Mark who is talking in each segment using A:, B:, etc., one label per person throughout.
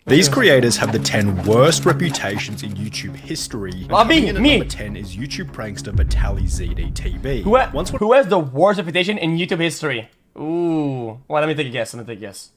A: These creators have the 10 worst reputations in YouTube history.
B: Me.
A: Number 10 is YouTube prankster Vitaly ZDTV.
B: Who has the worst reputation in YouTube history? Ooh. Well, let me take a guess.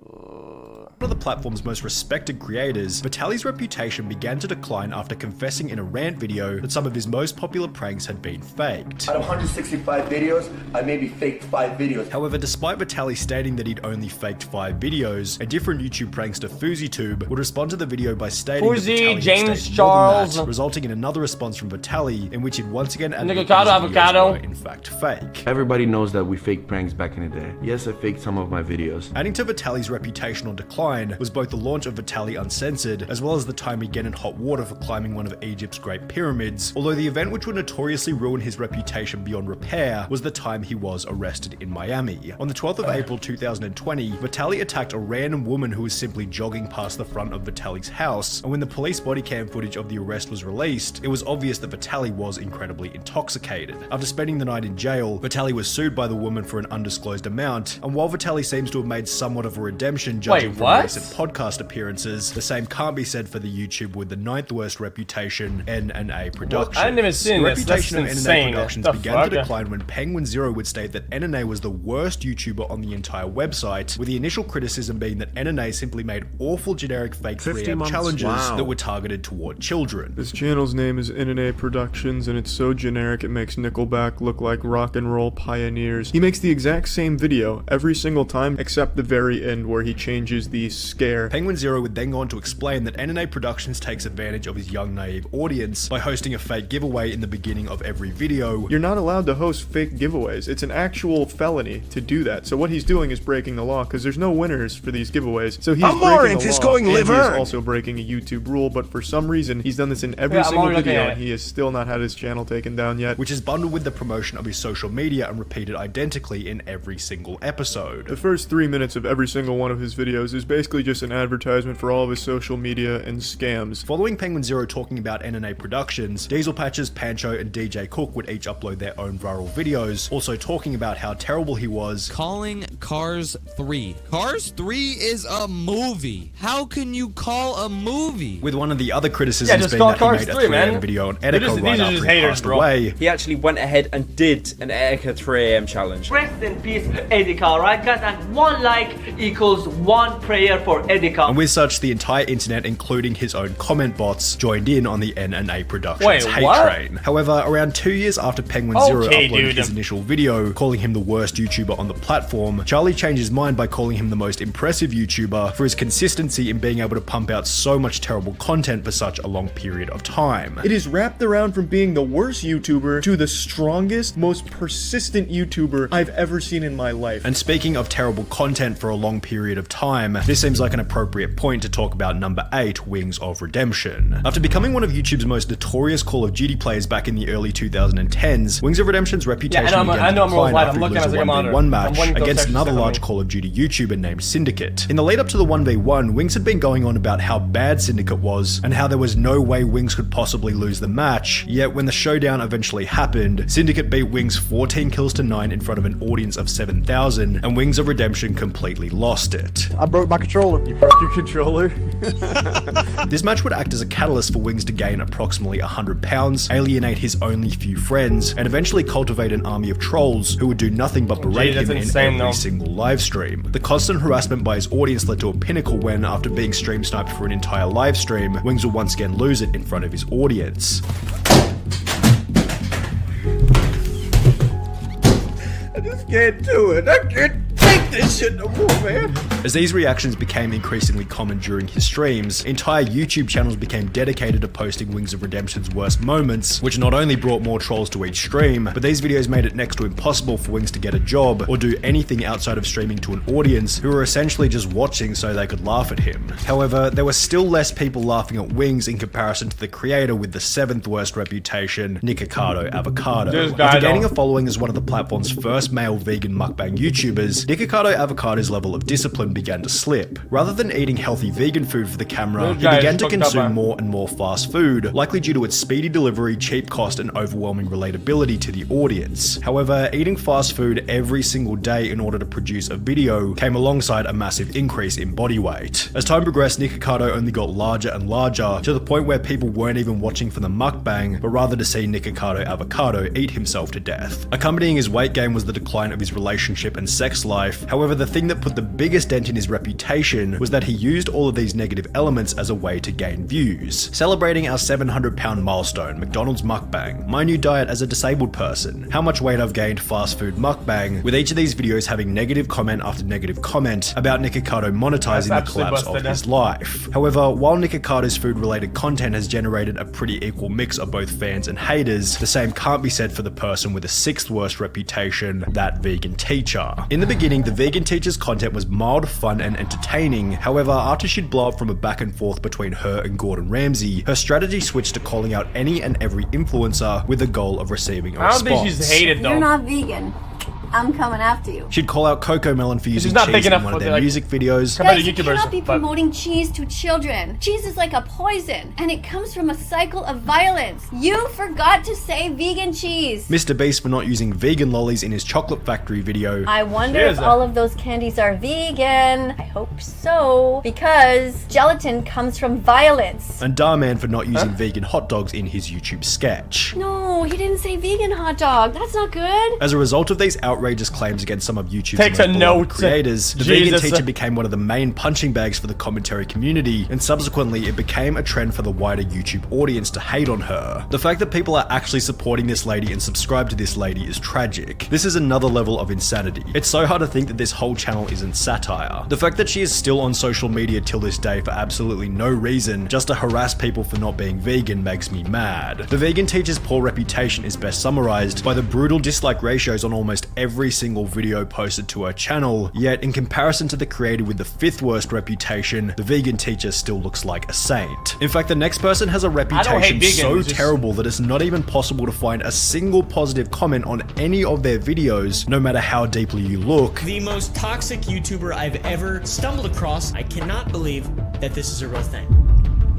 A: One of the platform's most respected creators, Vitaly's reputation began to decline after confessing in a rant video that some of his most popular pranks had been faked.
C: Out of 165 videos, I maybe faked 5 videos.
A: However, despite Vitaly stating that he'd only faked 5 videos, a different YouTube prankster, FuzzyTube, would respond to the video by stating that Vitaly had
B: James
A: stated
B: Charles,
A: more than that, resulting in another response from Vitaly, in which he'd once again admitted
B: avocado
A: were in fact fake.
D: Everybody knows that we faked pranks back in the day. Yes, I faked some of my videos.
A: Adding to Vitaly's reputational decline was both the launch of Vitaly Uncensored, as well as the time he get in hot water for climbing one of Egypt's Great Pyramids, although the event which would notoriously ruin his reputation beyond repair was the time he was arrested in Miami. On the 12th of April 2020, Vitaly attacked a random woman who was simply jogging past the front of Vitaly's house, and when the police body cam footage of the arrest was released, it was obvious that Vitaly was incredibly intoxicated. After spending the night in jail, Vitaly was sued by the woman for an undisclosed amount, and while Vitaly seems to have made somewhat of a redemption judging from recent podcast appearances, the same can't be said for the YouTube with the 9th worst reputation, NNA Productions.
B: I never seen
A: the
B: this.
A: reputation of
B: insane.
A: NNA Productions began to decline when Penguin Zero would state that NNA was the worst YouTuber on the entire website, with the initial criticism being that NNA simply made awful generic fake 3M challenges that were targeted toward children.
E: This channel's name is NNA Productions, and it's so generic it makes Nickelback look like rock and roll pioneers. He makes the exact same video every single time, except the very end where he changes the scare.
A: Penguin Zero would then go on to explain that NNA Productions takes advantage of his young, naive audience by hosting a fake giveaway in the beginning of every video.
E: You're not allowed to host fake giveaways. It's an actual felony to do that. So what he's doing is breaking the law, because there's no winners for these giveaways. So he's breaking the law, and he's also breaking a YouTube rule, but for some reason, he's done this in every single video, and he has still not had his channel taken down yet.
A: Which is bundled with the promotion of his social media and repeated identically in every single episode.
E: The first 3 minutes of every single one of his videos is basically just an advertisement for all of his social media and scams.
A: Following Penguin Zero talking about NNA Productions, Diesel Patches, Pancho, and DJ Cook would each upload their own viral videos, also talking about how terrible he was.
F: Calling Cars 3. Cars 3 is a movie. How can you call a movie?
A: With one of the other criticisms being that he made a 3AM video on Edica right after he passed away.
G: He actually went ahead and did an Edica 3AM challenge.
H: Rest in peace, Edica, right guys? And 1 like equals 1 prayer for Edica.
A: And with such, the entire internet, including his own comment bots, joined in on the NNA Productions hate train. However, around 2 years after Penguin Zero uploaded his initial video, calling him the worst YouTuber on the platform, Charlie changed his mind by calling him the most impressive YouTuber for his consistency in being able to pump out so much terrible content for such a long period of time.
E: It is wrapped around from being the worst YouTuber to the strongest, most persistent YouTuber I've ever seen in my life.
A: And speaking of terrible content for a long period of time, this seems like an appropriate point to talk about number 8, Wings of Redemption. After becoming one of YouTube's most notorious Call of Duty players back in the early 2010s, Wings of Redemption's reputation began to decline after he lose a 1v1 match against another large Call of Duty YouTuber named Syndicate. In the lead up to the 1v1, Wings had been going on about how bad Syndicate was, and how there was no way Wings could possibly lose the match, yet when the showdown eventually happened, Syndicate beat Wings 14 kills to 9 in front of an audience of 7,000, and Wings of Redemption completely lost it.
I: I broke my controller. You broke your controller?
A: This match would act as a catalyst for Wings to gain approximately 100 pounds, alienate his only few friends, and eventually cultivate an army of trolls who would do nothing but berate him in every single live stream. The constant harassment by his audience led to a pinnacle when, after being stream sniped for an entire live stream, Wings would once again lose it in front of his audience.
G: I just can't do it. I can't take this shit no more, man.
A: As these reactions became increasingly common during his streams, entire YouTube channels became dedicated to posting Wings of Redemption's worst moments, which not only brought more trolls to each stream, but these videos made it next to impossible for Wings to get a job or do anything outside of streaming to an audience who were essentially just watching so they could laugh at him. However, there were still less people laughing at Wings in comparison to the creator with the 7th worst reputation, Avocado. After gaining a following as one of the platform's first male vegan mukbang YouTubers, Nikocado Avocado's level of discipline began to slip. Rather than eating healthy vegan food for the camera, he began to consume more and more fast food, likely due to its speedy delivery, cheap cost, and overwhelming relatability to the audience. However, eating fast food every single day in order to produce a video came alongside a massive increase in body weight. As time progressed, Nikocado only got larger and larger, to the point where people weren't even watching for the mukbang, but rather to see Nikocado Avocado eat himself to death. Accompanying his weight gain was the decline of his relationship and sex life. However, the thing that put the biggest dent in his reputation was that he used all of these negative elements as a way to gain views. Celebrating our 700-pound milestone, McDonald's mukbang, my new diet as a disabled person, how much weight I've gained, fast food mukbang, with each of these videos having negative comment after negative comment about Nikocado monetizing the collapse of his life. However, while Nikocado's food-related content has generated a pretty equal mix of both fans and haters, the same can't be said for the person with the 6th worst reputation, that vegan teacher. In the beginning, the vegan teacher's content was mild, fun, and entertaining. However, after she'd blow up from a back and forth between her and Gordon Ramsay, her strategy switched to calling out any and every influencer with the goal of receiving a response.
B: I don't think she's hated though.
J: You're not vegan. I'm coming after you.
A: She'd call out Coco Melon for using
B: not
A: cheese
B: big
A: in
B: enough
A: one of
B: for
A: their
B: like,
A: music videos.
J: Guys, you cannot be promoting cheese to children. Cheese is like a poison, and it comes from a cycle of violence. You forgot to say vegan cheese.
A: Mr. Beast for not using vegan lollies in his chocolate factory video.
J: I wonder if all of those candies are vegan. I hope so, because gelatin comes from violence.
A: And Darman for not using vegan hot dogs in his YouTube sketch.
J: No, he didn't say vegan hot dog. That's not good.
A: As a result of these outrageous claims against some of YouTube's
B: Takes
A: most
B: a
A: beloved
B: note.
A: creators, the vegan teacher became one of the main punching bags for the commentary community, and subsequently it became a trend for the wider YouTube audience to hate on her. The fact that people are actually supporting this lady and subscribe to this lady is tragic. This is another level of insanity. It's so hard to think that this whole channel isn't satire. The fact that she is still on social media till this day for absolutely no reason, just to harass people for not being vegan, makes me mad. The vegan teacher's poor reputation is best summarized by the brutal dislike ratios on almost every single video posted to her channel, yet in comparison to the creator with the 5th worst reputation, the vegan teacher still looks like a saint. In fact, the next person has a reputation so terrible that it's not even possible to find a single positive comment on any of their videos, no matter how deeply you look.
K: The most toxic YouTuber I've ever stumbled across. I cannot believe that this is a real thing.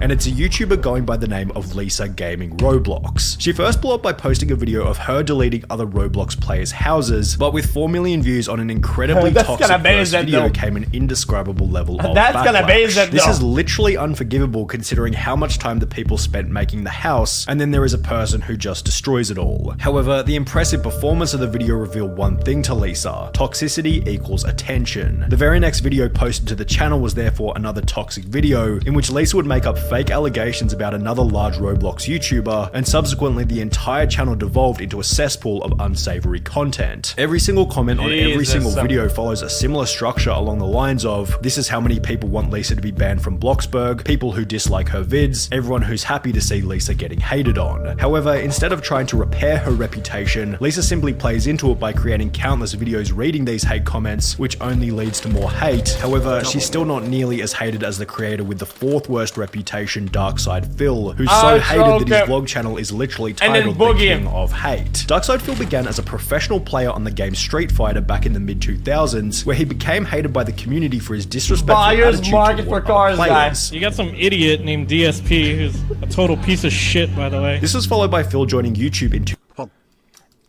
A: And it's a YouTuber going by the name of Lisa Gaming Roblox. She first blew up by posting a video of her deleting other Roblox players' houses, but with 4 million views on an incredibly toxic first video came an indescribable level of backlash. This is literally unforgivable considering how much time the people spent making the house, and then there is a person who just destroys it all. However, the impressive performance of the video revealed one thing to Lisa: toxicity equals attention. The very next video posted to the channel was therefore another toxic video in which Lisa would make up fake allegations about another large Roblox YouTuber, and subsequently the entire channel devolved into a cesspool of unsavory content. Every single comment on every single video follows a similar structure along the lines of, this is how many people want Lisa to be banned from Bloxburg, people who dislike her vids, everyone who's happy to see Lisa getting hated on. However, instead of trying to repair her reputation, Lisa simply plays into it by creating countless videos reading these hate comments, which only leads to more hate. However, she's still not nearly as hated as the creator with the 4th worst reputation, Darkside Phil, who's so hated that his vlog channel is literally titled The King of Hate. Darkside Phil began as a professional player on the game Street Fighter back in the mid-2000s, where he became hated by the community for his disrespectful attitude toward other players.
L: You got some idiot named DSP who's a total piece of shit, by the way.
A: This was followed by Phil joining YouTube in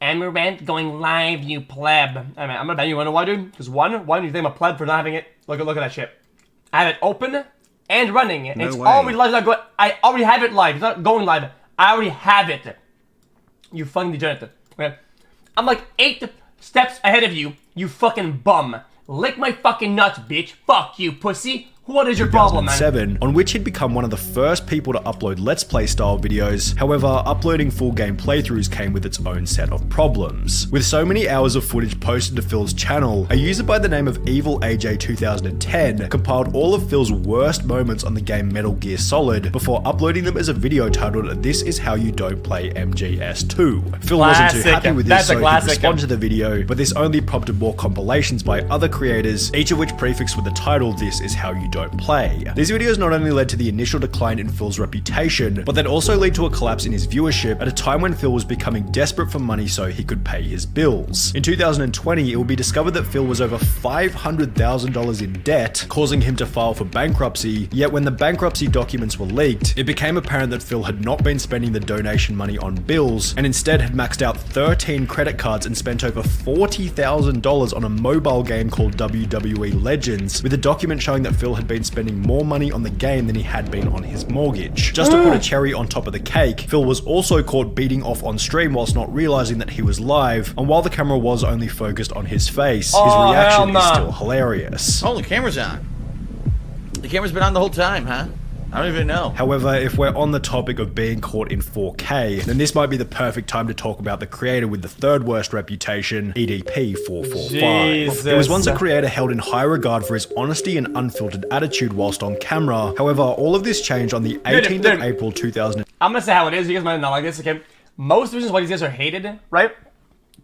B: Amarant going live, you pleb. I mean, I'm gonna ban you. You wanna know why, dude? Because one, you think I'm a pleb for not having it? Look at that shit. I have it open and running. And it's already live. Not going. I already have it live. It's not going live. I already have it. You fucking degenerate. Okay? I'm like 8 steps ahead of you. You fucking bum. Lick my fucking nuts, bitch. Fuck you, pussy. What is your problem, man?
A: On which he'd become one of the first people to upload Let's Play style videos. However, uploading full game playthroughs came with its own set of problems. With so many hours of footage posted to Phil's channel, a user by the name of EvilAJ2010 compiled all of Phil's worst moments on the game Metal Gear Solid before uploading them as a video titled "This is how you don't play MGS2." Phil wasn't too happy with this, so he responded to the video, but this only prompted more compilations by other creators, each of which prefixed with the title "This is how you don't play. These videos not only led to the initial decline in Phil's reputation, but then also lead to a collapse in his viewership at a time when Phil was becoming desperate for money so he could pay his bills. In 2020, it will be discovered that Phil was over $500,000 in debt, causing him to file for bankruptcy, yet when the bankruptcy documents were leaked, it became apparent that Phil had not been spending the donation money on bills, and instead had maxed out 13 credit cards and spent over $40,000 on a mobile game called WWE Legends, with a document showing that Phil had been spending more money on the game than he had been on his mortgage. Just to put a cherry on top of the cake, Phil was also caught beating off on stream whilst not realizing that he was live, and while the camera was only focused on his face, his reaction is still hilarious.
G: Oh, the camera's on. The camera's been on the whole time, huh? I don't even know.
A: However, if we're on the topic of being caught in 4K, then this might be the perfect time to talk about the creator with the third worst reputation, EDP445. He was once a creator held in high regard for his honesty and unfiltered attitude whilst on camera. However, all of this changed on the 18th of April 2000.
B: I'm gonna say how it is. You guys might not like this, okay? Most reasons why these guys are hated, right?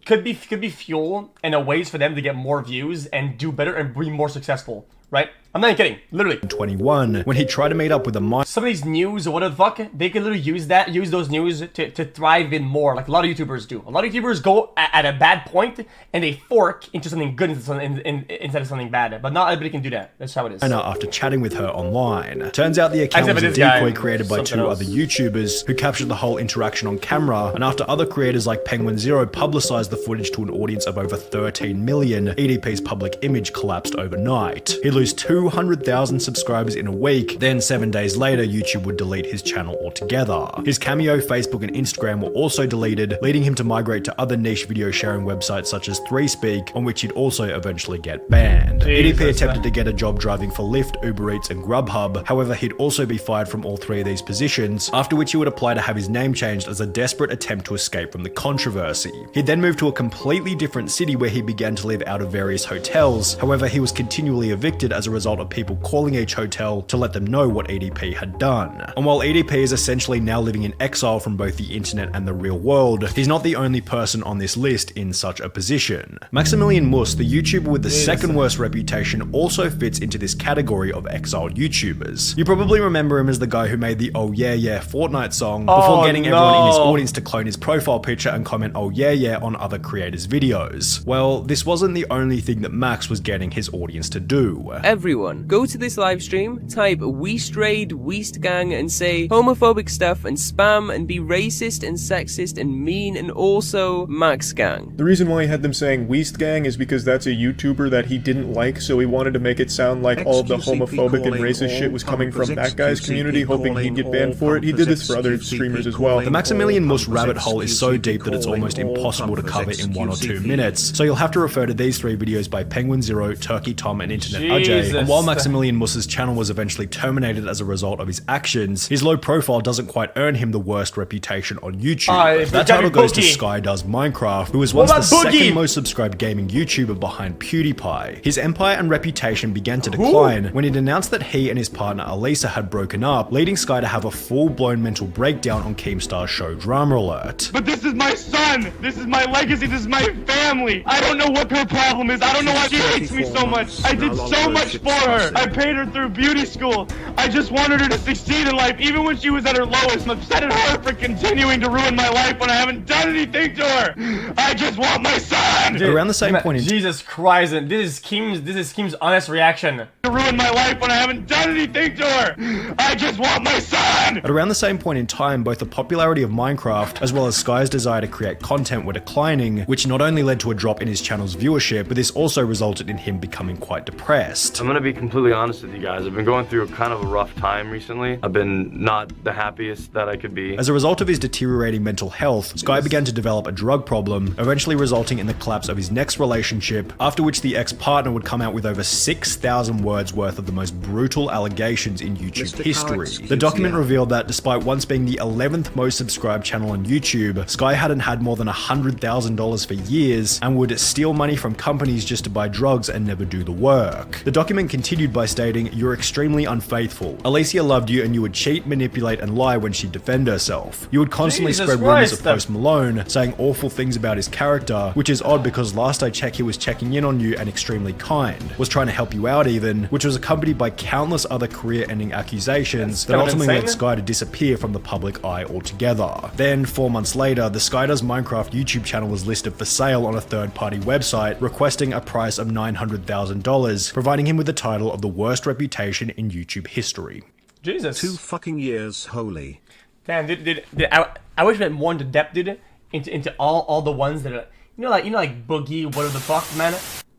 B: Could be fuel and a ways for them to get more views and do better and be more successful, right? I'm not even kidding, literally.
A: 21, when he tried to meet up with a
B: some of these news or whatever the fuck, they can literally use those news to thrive in more, like a lot of YouTubers do. A lot of YouTubers go at a bad point and they fork into something good instead of something bad, but not everybody can do that. That's how it is.
A: After chatting with her online. Turns out the account was a decoy created by two other YouTubers who captured the whole interaction on camera, and after other creators like Penguin Zero publicized the footage to an audience of over 13 million, EDP's public image collapsed overnight. He'd lose 200,000 subscribers in a week, then 7 days later YouTube would delete his channel altogether. His Cameo, Facebook and Instagram were also deleted, leading him to migrate to other niche video sharing websites such as 3Speak, on which he'd also eventually get banned. EDP attempted to get a job driving for Lyft, Uber Eats and Grubhub, however he'd also be fired from all three of these positions, after which he would apply to have his name changed as a desperate attempt to escape from the controversy. He'd then moved to a completely different city where he began to live out of various hotels, however he was continually evicted as a result of people calling each hotel to let them know what EDP had done. And while EDP is essentially now living in exile from both the internet and the real world, he's not the only person on this list in such a position. Maximilian Mus, the YouTuber with the second worst reputation, also fits into this category of exiled YouTubers. You probably remember him as the guy who made the "Oh Yeah Yeah" Fortnite song before getting everyone in his audience to clone his profile picture and comment "Oh Yeah Yeah" on other creators' videos. Well, this wasn't the only thing that Max was getting his audience to do.
M: Everyone, go to this live stream, type "Weast Raid, Weast Gang" and say homophobic stuff and spam and be racist and sexist and mean and also Max Gang.
E: The reason why he had them saying Weast Gang is because that's a YouTuber that he didn't like, so he wanted to make it sound like all of the homophobic and racist shit was coming from that guy's community, hoping he'd get banned for it. He did this for other streamers as well.
A: The Maximilian Mus rabbit hole is so deep that it's almost impossible to cover in 1 or 2 minutes, so you'll have to refer to these 3 videos by Penguin Zero, Turkey Tom and Internet Ajay. And while Maximilian Mus's channel was eventually terminated as a result of his actions, his low profile doesn't quite earn him the worst reputation on YouTube. That title goes to Sky Does Minecraft, who was once the second most subscribed gaming YouTuber behind PewDiePie. His empire and reputation began to decline when it announced that he and his partner Elisa had broken up, leading Sky to have a full-blown mental breakdown on Keemstar's show Drama Alert.
N: But this is my son! This is my legacy! This is my family! I don't know what her problem is! I don't know why she hates me so much! I did so much for her! I paid her through beauty school! I just wanted her to succeed in life, even when she was at her lowest. I'm upset at her for continuing to ruin my life when I haven't done anything to her! I just want my son!
A: Dude, around the same point in
B: Jesus Christ, this is Keem's honest reaction.
N: To ruin my life when I haven't done anything to her! I just want my son!
A: At around the same point in time, both the popularity of Minecraft as well as Sky's desire to create content were declining, which not only led to a drop in his channel's viewership, but this also resulted in him becoming quite depressed.
D: I'm gonna be completely honest with you guys. I've been going through kind of a rough time recently. I've been not the happiest that I could be.
A: As a result of his deteriorating mental health, Sky began to develop a drug problem, eventually resulting in the collapse of his next relationship, after which the ex-partner would come out with over 6,000 words worth of the most brutal allegations in YouTube history. The document revealed that despite once being the 11th most subscribed channel on YouTube, Sky hadn't had more than $100,000 for years and would steal money from companies just to buy drugs and never do the work. The document continued by stating, "You're extremely unfaithful. Alicia loved you and you would cheat, manipulate and lie when she'd defend herself. You would constantly spread rumors of Post Malone, saying awful things about his character, which is odd because last I checked he was checking in on you and extremely kind, was trying to help you out even, which was accompanied by countless other career-ending accusations that ultimately led Sky to disappear from the public eye altogether. Then, 4 months later, the Sky Does Minecraft YouTube channel was listed for sale on a third-party website, requesting a price of $900,000, providing him with the title of the worst reputation in YouTube history.
B: Jesus.
O: 2 fucking years, holy.
B: Damn, dude, I wish we had more into depth, dude, into all the ones that are, you know, like Boogie, whatever the fuck, man.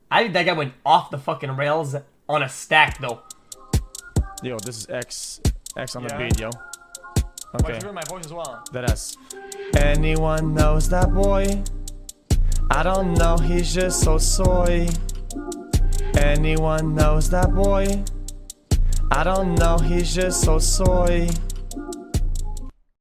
B: I think that guy went off the fucking rails on a stack, though.
P: Yo, this is X on the beat, yo. Okay.
B: You heard my voice as well.
P: That S. Anyone knows that boy? I don't know, he's just so soy. Anyone knows that boy? I don't know, he's just so soy.